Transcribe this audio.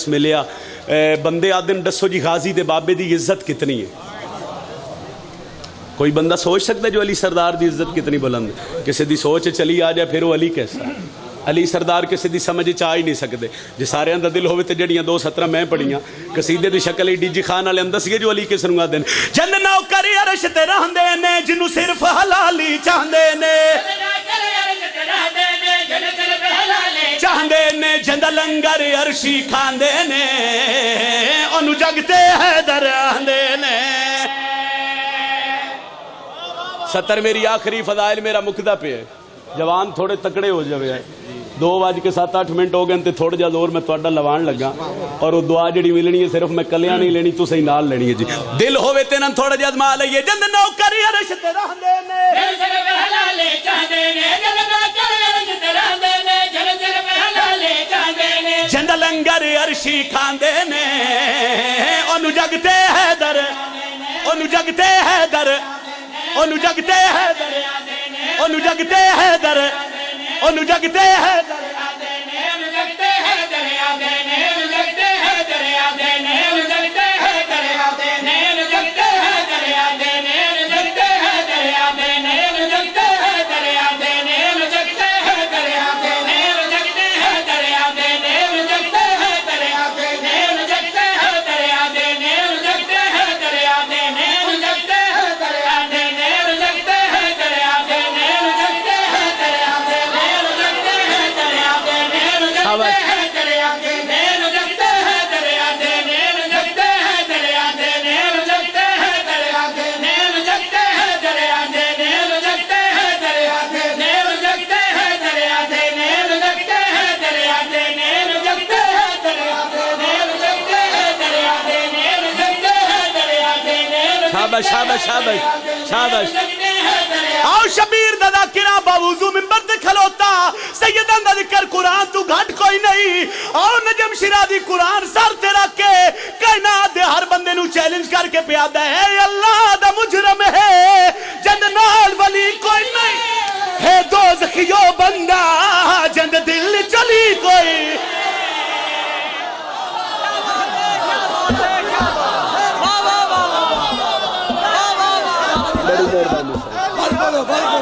मिलिया बंदे आदन दसो जी गाजी दे बाबे की इज्जत कितनी है। कोई बंदा सोच सकता है जो अली सरदार की इज्जत कितनी बुलंद, किसी की सोच चली आ जाए फिर वो अली कैसा। अली सरदार किसी की समझ च आ ही नहीं सकते। जो सारे का दिल हो जड़ियाँ 2 सतरा मैं पढ़ियाँ कसीदे की शक्ल डीजी खान वाले दसिए जो अली किस नूं आदन जन नौकर अरश ते रहंदे ने जिन्नू सिर्फ हलाली चाहते ने चाहते ने जंद लंगर अरशी खांदे ने ओनू जगते हैदर आंदे ने। सत्तर मेरी आखिरी फजाइल मेरा मुकदा पे है। जवान थोड़े तकड़े हो जावे 2:07 हो गए तो थोड़ा जा जोर मैं थोड़ा लवान लगा और वो दुआ जी मिलनी है सिर्फ मैं कलिया नहीं लेनी तुम ही नाल लेनी है जी। दिल होवे ते ना थोड़ा जा मा लईए जंद नौकर अरश ते रहंदे ने जंद लंगर अरशी खांदे ने ओनू जगते हैदर ओनू जगते हैदर ओनू जगते हैदर ओनू जगते हैदर ओनू जगते हैदर शाबाश शाबाश शाबाश शाबाश। आओ शबीर दादा किरा बावजू मिंबर ते खलोता सैयदां दा जिक्र कुरान तू घट कोई नहीं। आओ नजम शिरादी कुरान सर ते रख के कायनात दे हर बंदे नु चैलेंज करके पियादा है अल्लाह दा मुजरम है जंद नाल वली कोई नहीं है दोज़खियो बंदा जंद दिल चली कोई। बड़ी मेहरबानी।